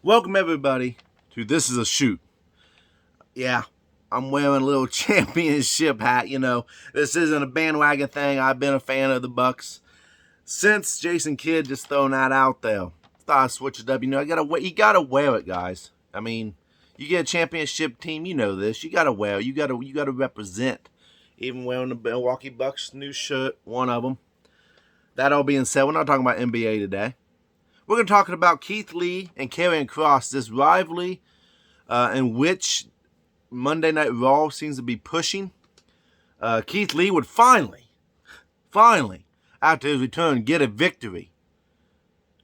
Welcome everybody to This Is a Shoot. Yeah, I'm wearing a little championship hat. This isn't a bandwagon thing. I've been a fan of the Bucks since Jason Kidd just throwing that out there. Thought I'd switch it up. You gotta wear it, guys. I mean, you get a championship team. You know this. You gotta wear it. You gotta represent. Even wearing the Milwaukee Bucks new shirt, one of them. That all being said, we're not talking about NBA today. We're going to talk about Keith Lee and Karrion Kross, this rivalry in which Monday Night Raw seems to be pushing. Keith Lee would finally, after his return, get a victory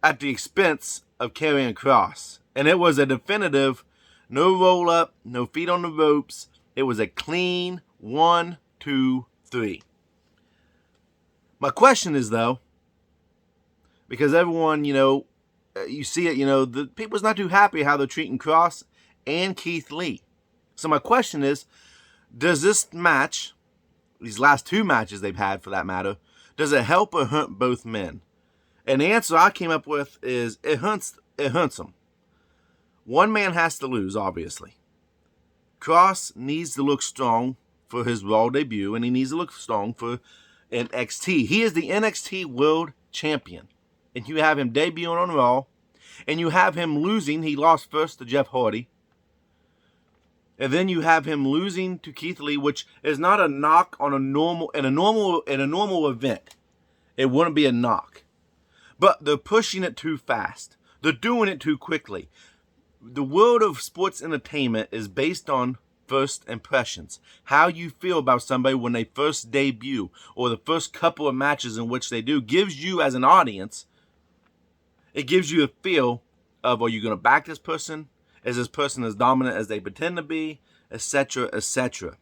at the expense of Karrion Kross. And it was a definitive, no roll-up, no feet on the ropes. It was a clean 1, 2, 3. My question is, though, because everyone, you see it, the people's not too happy how they're treating Kross and Keith Lee. So my question is, does this match, these last two matches they've had for that matter, does it help or hurt both men? And the answer I came up with is it hurts them. One man has to lose, obviously. Kross needs to look strong for his Raw debut, and he needs to look strong for NXT. He is the NXT World Champion. And you have him debuting on Raw, and you have him losing. He lost first to Jeff Hardy. And then you have him losing to Keith Lee, which is not a knock on a normal event. It wouldn't be a knock. But they're pushing it too fast. They're doing it too quickly. The world of sports entertainment is based on first impressions. How you feel about somebody when they first debut, or the first couple of matches in which they do, gives you as an audience, it gives you a feel of, are you going to back this person? Is this person as dominant as they pretend to be? Etc., etc.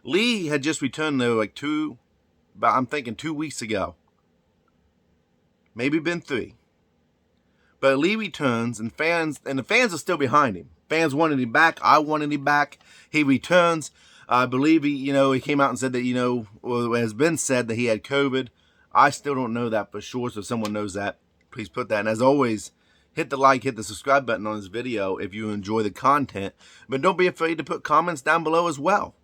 Lee had just returned there I'm thinking 2 weeks ago. Maybe been 3. But Lee returns, and the fans are still behind him. Fans wanted him back. I wanted him back. He returns. I believe he came out and said that, or it has been said that he had COVID. I still don't know that for sure, so if someone knows that, please put that. And as always, hit the like, hit the subscribe button on this video if you enjoy the content. But don't be afraid to put comments down below as well.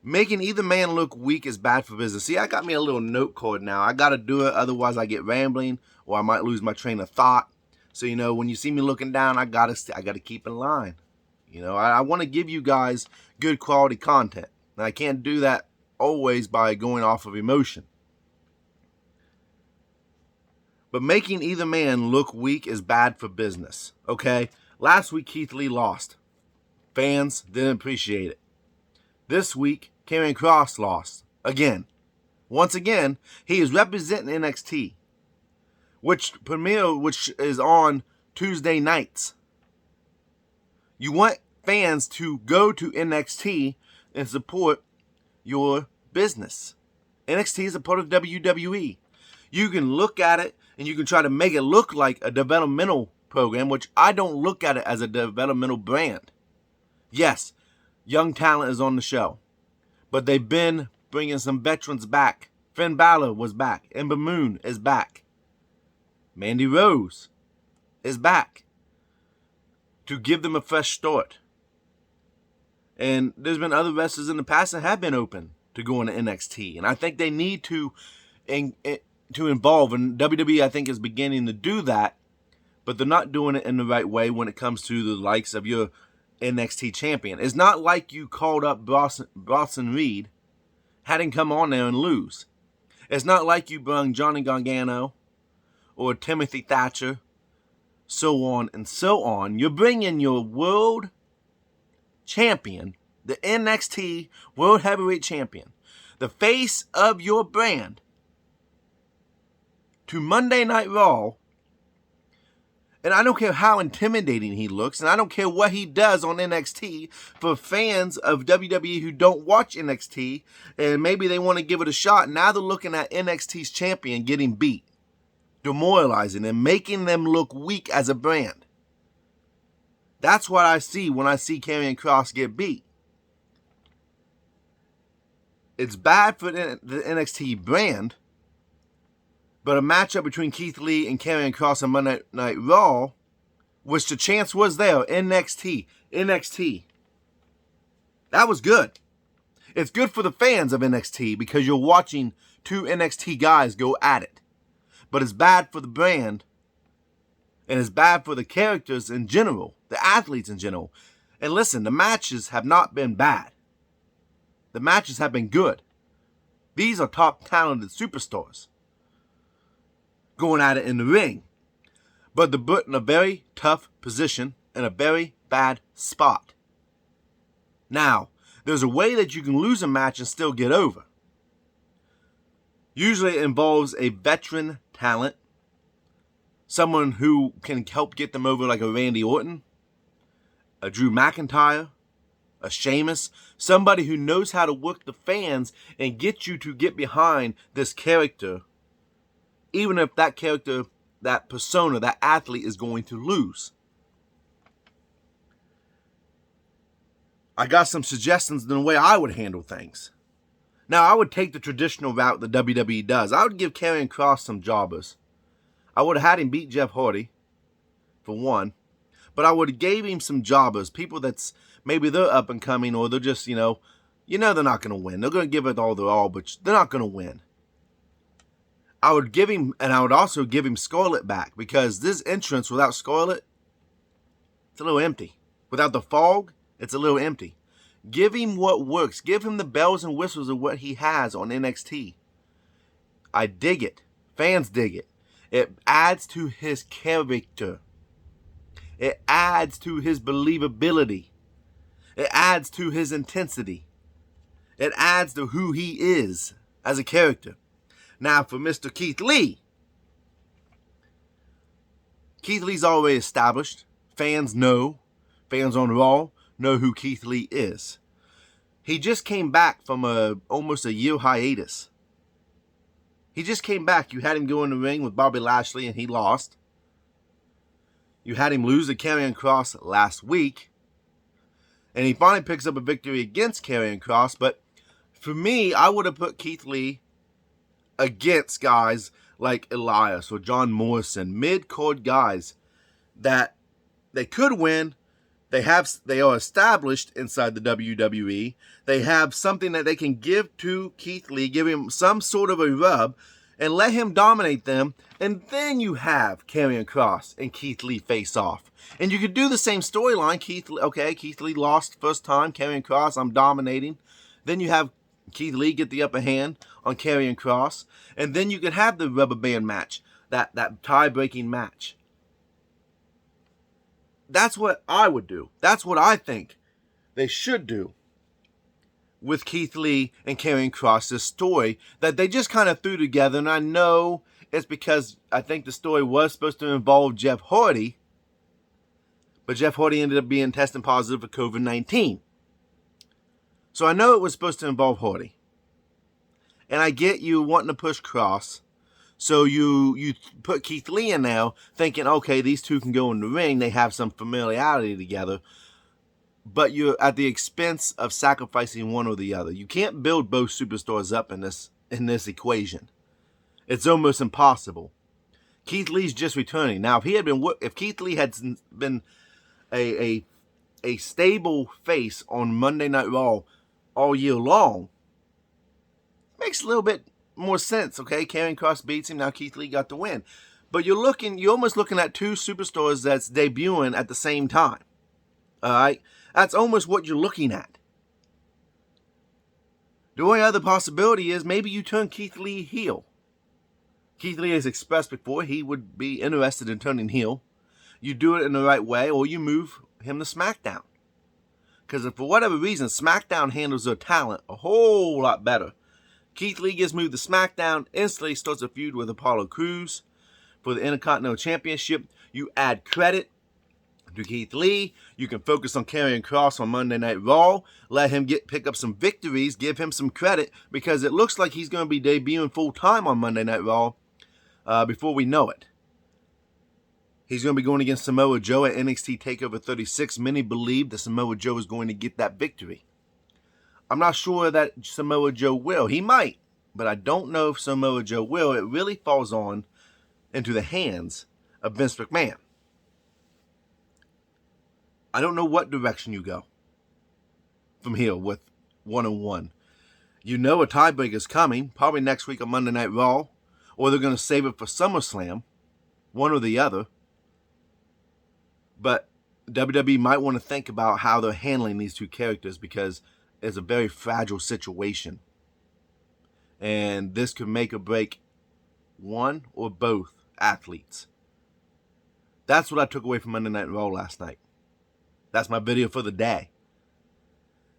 Making either man look weak is bad for business. See, I got me a little note card now. I got to do it, otherwise I get rambling or I might lose my train of thought. So, when you see me looking down, I got to keep in line. I want to give you guys good quality content. And I can't do that always by going off of emotion. But making either man look weak is bad for business, okay? Last week, Keith Lee lost. Fans didn't appreciate it. This week, Karrion Kross lost. Again. Once again, he is representing NXT, which is on Tuesday nights. You want fans to go to NXT and support your business. NXT is a part of WWE. You can look at it and you can try to make it look like a developmental program, which I don't look at it as a developmental brand. Yes, young talent is on the show, but they've been bringing some veterans back. Finn Balor was back. Ember Moon is back. Mandy Rose is back to give them a fresh start. And there's been other wrestlers in the past that have been open to going to NXT, and I think they need to involve, and WWE I think is beginning to do that, but they're not doing it in the right way when it comes to the likes of your NXT champion. It's not like you called up Bronson Reed, had him come on there and lose. It's not like you brung Johnny Gargano or Timothy Thatcher, so on and so on. You're bringing your world champion, the NXT World Heavyweight Champion, the face of your brand, to Monday Night Raw, and I don't care how intimidating he looks, and I don't care what he does on NXT for fans of WWE who don't watch NXT, and maybe they want to give it a shot. Now they're looking at NXT's champion getting beat, demoralizing them, making them look weak as a brand. That's what I see when I see Karrion Kross get beat. It's bad for the NXT brand, but a matchup between Keith Lee and Karrion Kross on Monday Night Raw which the chance was there, NXT. That was good. It's good for the fans of NXT because you're watching two NXT guys go at it. But it's bad for the brand, and it's bad for the characters in general, the athletes in general. And listen, the matches have not been bad. The matches have been good. These are top talented superstars going at it in the ring. But they're put in a very tough position in a very bad spot. Now, there's a way that you can lose a match and still get over. Usually it involves a veteran talent, someone who can help get them over like a Randy Orton, a Drew McIntyre, a Sheamus, somebody who knows how to work the fans and get you to get behind this character, even if that character, that persona, that athlete is going to lose. I got some suggestions on the way I would handle things. Now, I would take the traditional route the WWE does. I would give Karrion Kross some jobbers. I would have had him beat Jeff Hardy, for one. But I would have gave him some jobbers, people that's maybe they're up and coming, or they're just, they're not going to win. They're going to give it all their all, but they're not going to win. I would give him, and I would also give him Scarlett back, because this entrance without Scarlett, it's a little empty. Without the fog, it's a little empty. Give him what works. Give him the bells and whistles of what he has on NXT. I dig it. Fans dig it. It adds to his character. It adds to his believability. It adds to his intensity. It adds to who he is as a character. Now for Mr. Keith Lee. Keith Lee's already established. Fans know. Fans on Raw know who Keith Lee is. He just came back from almost a year hiatus. He just came back. You had him go in the ring with Bobby Lashley and he lost. You had him lose to Karrion Kross last week. And he finally picks up a victory against Karrion Kross. But for me, I would have put Keith Lee against guys like Elias or John Morrison, mid-card guys that they could win. They are established inside the WWE. They have something that they can give to Keith Lee, give him some sort of a rub, and let him dominate them. And then you have Karrion Kross and Keith Lee face off. And you could do the same storyline. Keith Lee lost first time. Karrion Kross, I'm dominating. Then you have Keith Lee get the upper hand on Karrion Kross. And then you could have the rubber band match, that tie-breaking match. That's what I would do. That's what I think they should do with Keith Lee and Karrion Kross, this story that they just kind of threw together. And I know it's because I think the story was supposed to involve Jeff Hardy, but Jeff Hardy ended up being testing positive for COVID-19. So I know it was supposed to involve Hardy. And I get you wanting to push Kross. So you put Keith Lee in now, thinking, okay, these two can go in the ring. They have some familiarity together. But you're at the expense of sacrificing one or the other. You can't build both superstars up in this equation. It's almost impossible. Keith Lee's just returning. Now, if Keith Lee had been a stable face on Monday Night Raw all year long, makes a little bit more sense, okay? Karrion Kross beats him, now Keith Lee got the win. But you're almost looking at two superstars that's debuting at the same time. Alright? That's almost what you're looking at. The only other possibility is maybe you turn Keith Lee heel. Keith Lee has expressed before he would be interested in turning heel. You do it in the right way, or you move him to SmackDown. Because if for whatever reason, SmackDown handles their talent a whole lot better. Keith Lee gets moved to SmackDown, instantly starts a feud with Apollo Crews for the Intercontinental Championship. You add credit to Keith Lee. You can focus on Karrion Kross on Monday Night Raw. Let him pick up some victories. Give him some credit because it looks like he's going to be debuting full-time on Monday Night Raw before we know it. He's going to be going against Samoa Joe at NXT TakeOver 36. Many believe that Samoa Joe is going to get that victory. I'm not sure that Samoa Joe will. He might, but I don't know if Samoa Joe will. It really falls into the hands of Vince McMahon. I don't know what direction you go from here with 1-on-1. You know a tiebreaker is coming, probably next week on Monday Night Raw, or they're going to save it for SummerSlam, one or the other. But WWE might want to think about how they're handling these two characters, because it's a very fragile situation. And this could make or break one or both athletes. That's what I took away from Monday Night Raw last night. That's my video for the day.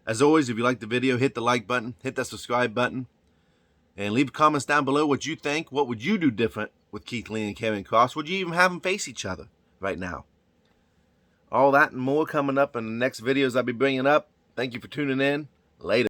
As always, if you like the video, hit the like button, hit that subscribe button, and leave comments down below what you think. What would you do different with Keith Lee and Karrion Kross? Would you even have them face each other right now? All that and more coming up in the next videos I'll be bringing up. Thank you for tuning in. Later.